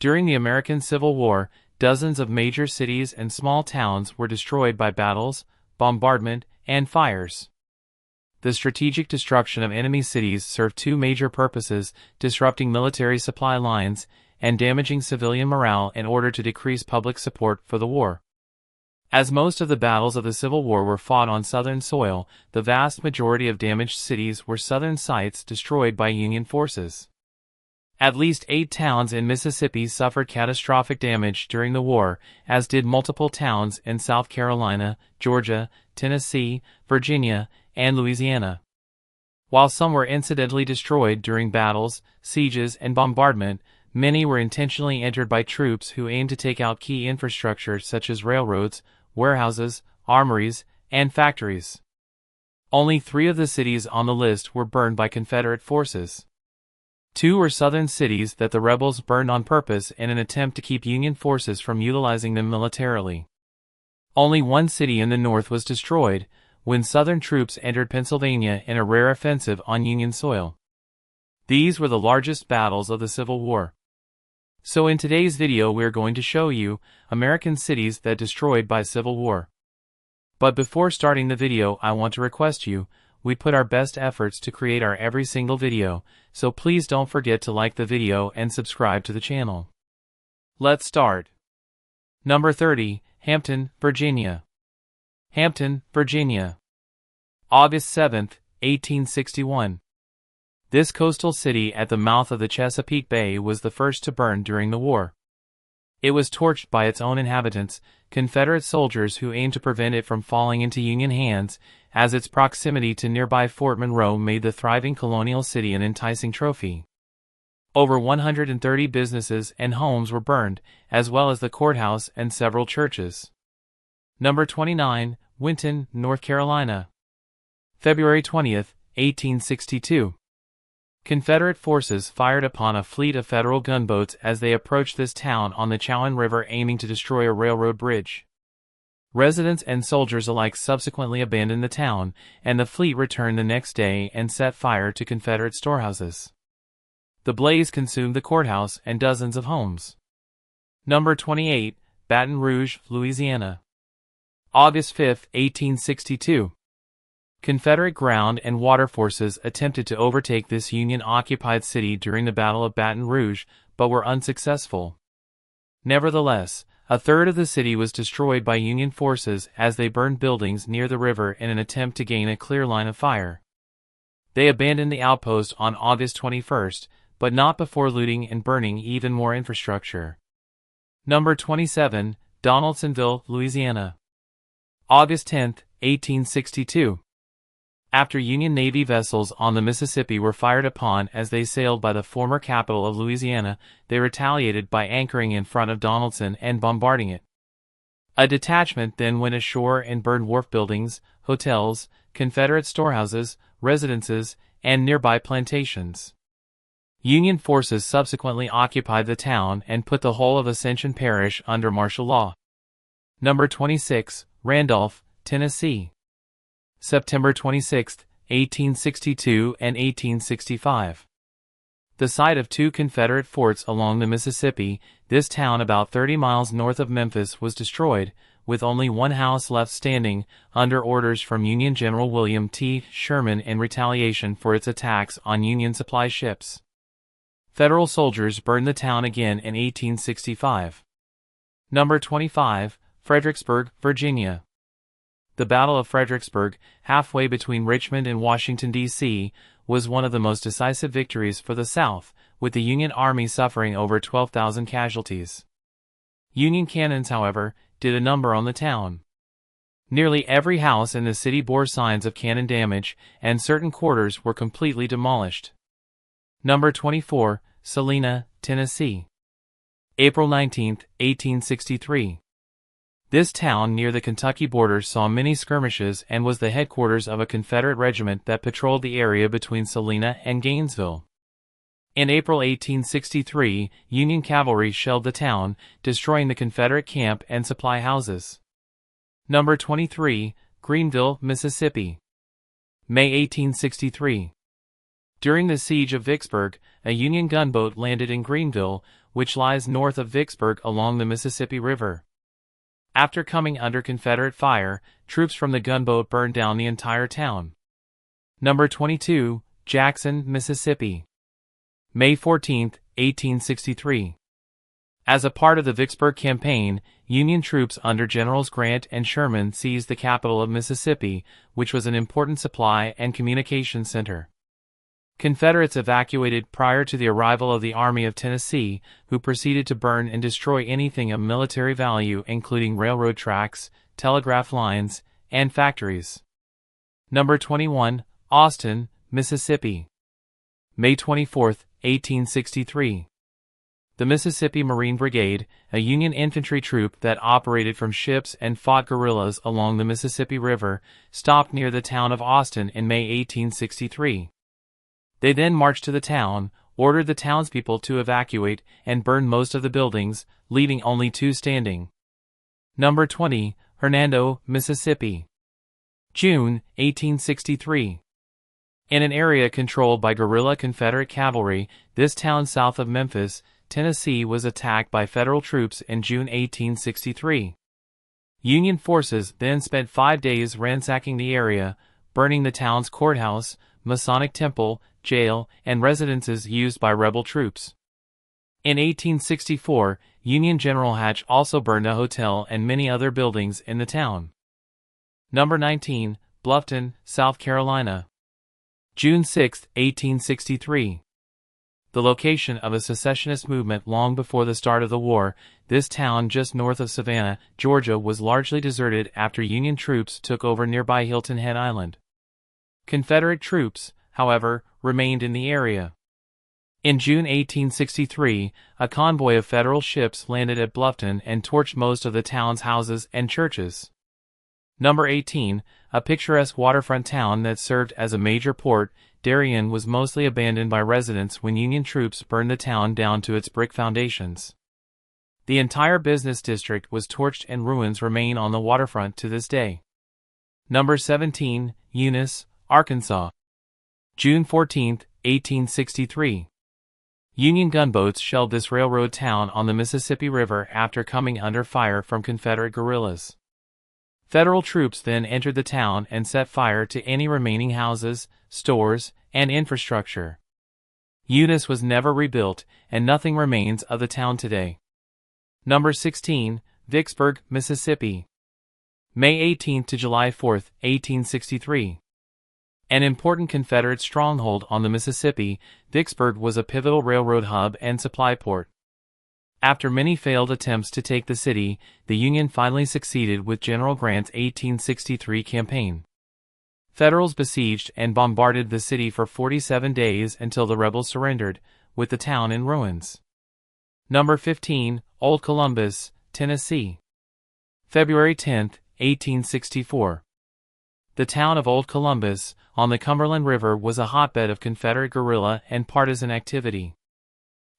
During the American Civil War, dozens of major cities and small towns were destroyed by battles, bombardment, and fires. The strategic destruction of enemy cities served two major purposes: disrupting military supply lines and damaging civilian morale in order to decrease public support for the war. As most of the battles of the Civil War were fought on Southern soil, the vast majority of damaged cities were Southern sites destroyed by Union forces. At least 8 towns in Mississippi suffered catastrophic damage during the war, as did multiple towns in South Carolina, Georgia, Tennessee, Virginia, and Louisiana. While some were incidentally destroyed during battles, sieges, and bombardment, many were intentionally entered by troops who aimed to take out key infrastructure such as railroads, warehouses, armories, and factories. Only 3 of the cities on the list were burned by Confederate forces. 2 were Southern cities that the rebels burned on purpose in an attempt to keep Union forces from utilizing them militarily. Only 1 city in the North was destroyed, when Southern troops entered Pennsylvania in a rare offensive on Union soil. These were the largest battles of the Civil War. So in today's video we're going to show you American cities that destroyed by Civil War. But before starting the video, I want to request you, we put our best efforts to create our every single video, so please don't forget to like the video and subscribe to the channel. Let's start. Number 30, Hampton, Virginia. Hampton, Virginia. August 7, 1861. This coastal city at the mouth of the Chesapeake Bay was the first to burn during the war. It was torched by its own inhabitants, Confederate soldiers who aimed to prevent it from falling into Union hands, as its proximity to nearby Fort Monroe made the thriving colonial city an enticing trophy. Over 130 businesses and homes were burned, as well as the courthouse and several churches. Number 29, Winton, North Carolina. February 20, 1862. Confederate forces fired upon a fleet of Federal gunboats as they approached this town on the Chowan River, aiming to destroy a railroad bridge. Residents and soldiers alike subsequently abandoned the town, and the fleet returned the next day and set fire to Confederate storehouses. The blaze consumed the courthouse and dozens of homes. Number 28, Baton Rouge, Louisiana. August 5, 1862. Confederate ground and water forces attempted to overtake this Union-occupied city during the Battle of Baton Rouge, but were unsuccessful. Nevertheless, a third of the city was destroyed by Union forces as they burned buildings near the river in an attempt to gain a clear line of fire. They abandoned the outpost on August 21, but not before looting and burning even more infrastructure. Number 27, Donaldsonville, Louisiana. August 10, 1862. After Union Navy vessels on the Mississippi were fired upon as they sailed by the former capital of Louisiana, they retaliated by anchoring in front of Donaldson and bombarding it. A detachment then went ashore and burned wharf buildings, hotels, Confederate storehouses, residences, and nearby plantations. Union forces subsequently occupied the town and put the whole of Ascension Parish under martial law. Number 26, Randolph, Tennessee. September 26, 1862 and 1865. The site of 2 Confederate forts along the Mississippi, this town about 30 miles north of Memphis was destroyed, with only 1 house left standing, under orders from Union General William T. Sherman in retaliation for its attacks on Union supply ships. Federal soldiers burned the town again in 1865. Number 25, Fredericksburg, Virginia. The Battle of Fredericksburg, halfway between Richmond and Washington, D.C., was one of the most decisive victories for the South, with the Union Army suffering over 12,000 casualties. Union cannons, however, did a number on the town. Nearly every house in the city bore signs of cannon damage, and certain quarters were completely demolished. Number 24, Salina, Tennessee. April 19, 1863. This town near the Kentucky border saw many skirmishes and was the headquarters of a Confederate regiment that patrolled the area between Salina and Gainesville. In April 1863, Union cavalry shelled the town, destroying the Confederate camp and supply houses. Number 23, Greenville, Mississippi. May 1863. During the siege of Vicksburg, a Union gunboat landed in Greenville, which lies north of Vicksburg along the Mississippi River. After coming under Confederate fire, troops from the gunboat burned down the entire town. Number 22, Jackson, Mississippi. May 14, 1863. As a part of the Vicksburg Campaign, Union troops under Generals Grant and Sherman seized the capital of Mississippi, which was an important supply and communication center. Confederates evacuated prior to the arrival of the Army of Tennessee, who proceeded to burn and destroy anything of military value, including railroad tracks, telegraph lines, and factories. Number 21, Austin, Mississippi. May 24, 1863. The Mississippi Marine Brigade, a Union infantry troop that operated from ships and fought guerrillas along the Mississippi River, stopped near the town of Austin in May 1863. They then marched to the town, ordered the townspeople to evacuate, and burned most of the buildings, leaving only 2 standing. Number 20, Hernando, Mississippi. June, 1863. In an area controlled by guerrilla Confederate cavalry, this town south of Memphis, Tennessee was attacked by Federal troops in June 1863. Union forces then spent 5 days ransacking the area, burning the town's courthouse, Masonic temple, jail, and residences used by rebel troops. In 1864, Union General Hatch also burned a hotel and many other buildings in the town. Number 19, Bluffton, South Carolina. June 6, 1863. The location of a secessionist movement long before the start of the war, this town just north of Savannah, Georgia, was largely deserted after Union troops took over nearby Hilton Head Island. Confederate troops, however, remained in the area. In June 1863, a convoy of Federal ships landed at Bluffton and torched most of the town's houses and churches. Number 18, a picturesque waterfront town that served as a major port, Darien was mostly abandoned by residents when Union troops burned the town down to its brick foundations. The entire business district was torched and ruins remain on the waterfront to this day. Number 17, Eunice, Arkansas. June 14, 1863. Union gunboats shelled this railroad town on the Mississippi River after coming under fire from Confederate guerrillas. Federal troops then entered the town and set fire to any remaining houses, stores, and infrastructure. Eunice was never rebuilt, and nothing remains of the town today. Number 16, Vicksburg, Mississippi. May 18 to July 4, 1863. An important Confederate stronghold on the Mississippi, Vicksburg was a pivotal railroad hub and supply port. After many failed attempts to take the city, the Union finally succeeded with General Grant's 1863 campaign. Federals besieged and bombarded the city for 47 days until the rebels surrendered, with the town in ruins. Number 15, Old Columbus, Tennessee. February 10, 1864. The town of Old Columbus, on the Cumberland River, was a hotbed of Confederate guerrilla and partisan activity.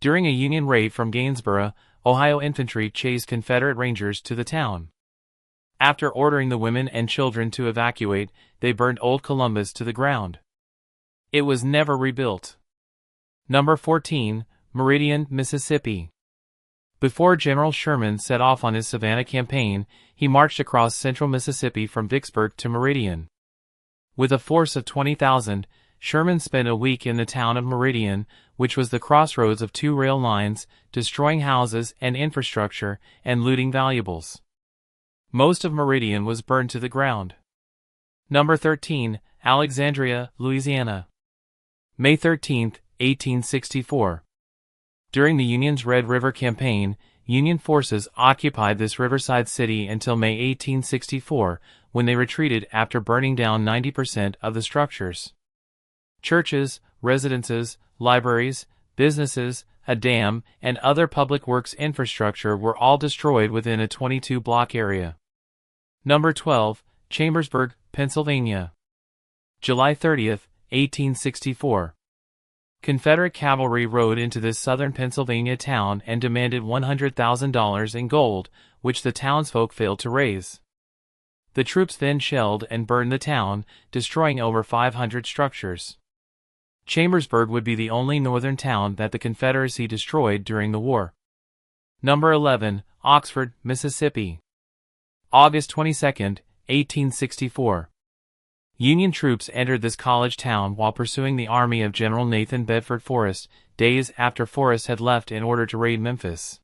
During a Union raid from Gainesboro, Ohio infantry chased Confederate Rangers to the town. After ordering the women and children to evacuate, they burned Old Columbus to the ground. It was never rebuilt. Number 14, Meridian, Mississippi. Before General Sherman set off on his Savannah campaign, he marched across central Mississippi from Vicksburg to Meridian. With a force of 20,000, Sherman spent a week in the town of Meridian, which was the crossroads of 2 rail lines, destroying houses and infrastructure and looting valuables. Most of Meridian was burned to the ground. Number 13, Alexandria, Louisiana. May 13, 1864. During the Union's Red River Campaign, Union forces occupied this riverside city until May 1864, when they retreated after burning down 90% of the structures. Churches, residences, libraries, businesses, a dam, and other public works infrastructure were all destroyed within a 22-block area. Number 12, Chambersburg, Pennsylvania. July 30, 1864. Confederate cavalry rode into this southern Pennsylvania town and demanded $100,000 in gold, which the townsfolk failed to raise. The troops then shelled and burned the town, destroying over 500 structures. Chambersburg would be the only northern town that the Confederacy destroyed during the war. Number 11, Oxford, Mississippi. August 22, 1864. Union troops entered this college town while pursuing the army of General Nathan Bedford Forrest, days after Forrest had left in order to raid Memphis.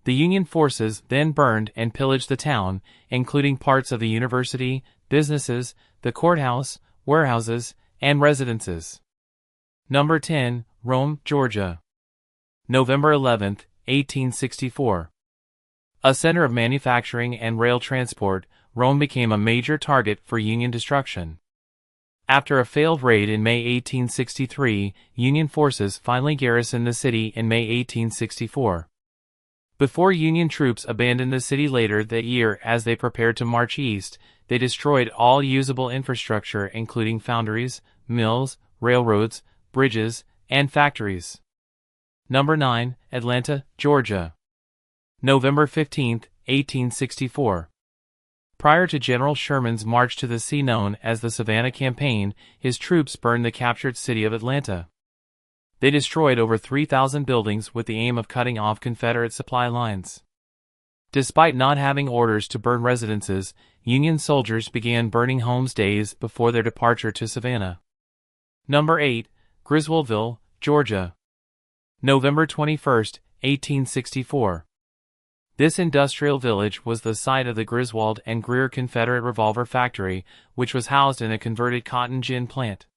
The Union forces then burned and pillaged the town, including parts of the university, businesses, the courthouse, warehouses, and residences. Number 10, Rome, Georgia. November 11, 1864. A center of manufacturing and rail transport, Rome became a major target for Union destruction. After a failed raid in May 1863, Union forces finally garrisoned the city in May 1864. Before Union troops abandoned the city later that year as they prepared to march east, they destroyed all usable infrastructure including foundries, mills, railroads, bridges, and factories. Number 9, Atlanta, Georgia. November 15, 1864. Prior to General Sherman's march to the sea known as the Savannah Campaign, his troops burned the captured city of Atlanta. They destroyed over 3,000 buildings with the aim of cutting off Confederate supply lines. Despite not having orders to burn residences, Union soldiers began burning homes days before their departure to Savannah. Number 8, Griswoldville, Georgia. November 21, 1864. This industrial village was the site of the Griswold and Greer Confederate revolver factory, which was housed in a converted cotton gin plant.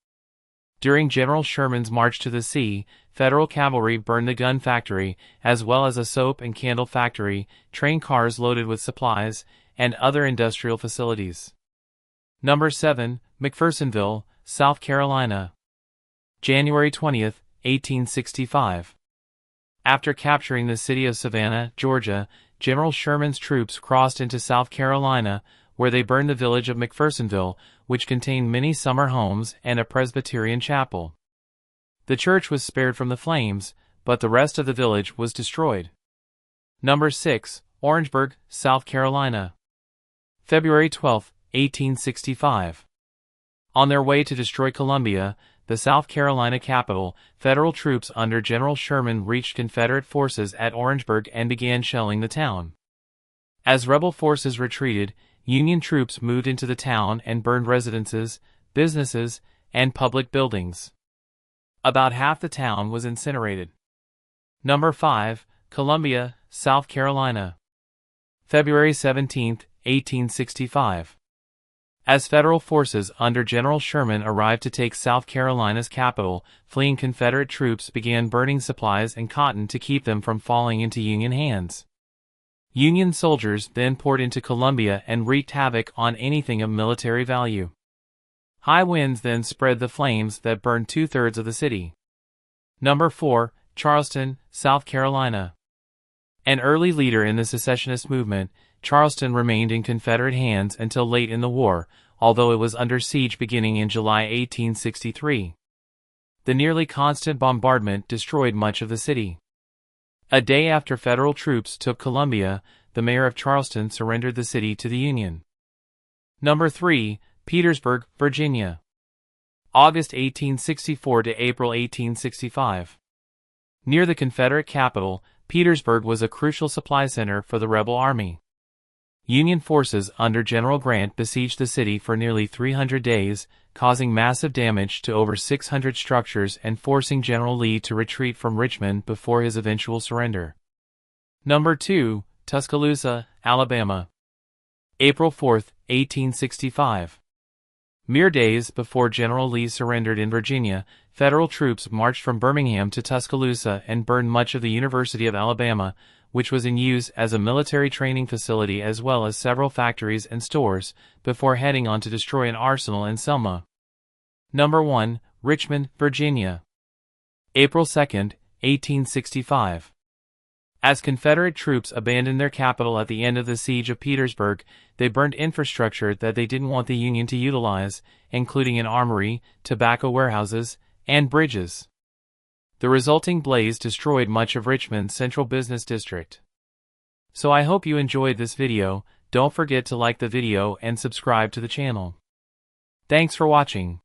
During General Sherman's march to the sea, Federal cavalry burned the gun factory, as well as a soap and candle factory, train cars loaded with supplies, and other industrial facilities. Number 7, McPhersonville, South Carolina. January 20, 1865. After capturing the city of Savannah, Georgia, General Sherman's troops crossed into South Carolina, where they burned the village of McPhersonville, which contained many summer homes and a Presbyterian chapel. The church was spared from the flames, but the rest of the village was destroyed. Number 6, Orangeburg, South Carolina. February 12, 1865. On their way to destroy Columbia, the South Carolina capital, Federal troops under General Sherman reached Confederate forces at Orangeburg and began shelling the town. As rebel forces retreated, Union troops moved into the town and burned residences, businesses, and public buildings. About half the town was incinerated. Number 5, Columbia, South Carolina. February 17, 1865. As Federal forces under General Sherman arrived to take South Carolina's capital, fleeing Confederate troops began burning supplies and cotton to keep them from falling into Union hands. Union soldiers then poured into Columbia and wreaked havoc on anything of military value. High winds then spread the flames that burned 2/3 of the city. Number 4, Charleston, South Carolina. An early leader in the secessionist movement, Charleston remained in Confederate hands until late in the war, although it was under siege beginning in July 1863. The nearly constant bombardment destroyed much of the city. A day after Federal troops took Columbia, the mayor of Charleston surrendered the city to the Union. Number 3, Petersburg, Virginia. August 1864 to April 1865. Near the Confederate capital, Petersburg was a crucial supply center for the rebel army. Union forces under General Grant besieged the city for nearly 300 days, causing massive damage to over 600 structures and forcing General Lee to retreat from Richmond before his eventual surrender. Number 2, Tuscaloosa, Alabama. April 4, 1865. Mere days before General Lee surrendered in Virginia, Federal troops marched from Birmingham to Tuscaloosa and burned much of the University of Alabama, which was in use as a military training facility as well as several factories and stores, before heading on to destroy an arsenal in Selma. Number 1, Richmond, Virginia. April 2, 1865. As Confederate troops abandoned their capital at the end of the siege of Petersburg, they burned infrastructure that they didn't want the Union to utilize, including an armory, tobacco warehouses, and bridges. The resulting blaze destroyed much of Richmond's central business district. So I hope you enjoyed this video. Don't forget to like the video and subscribe to the channel. Thanks for watching.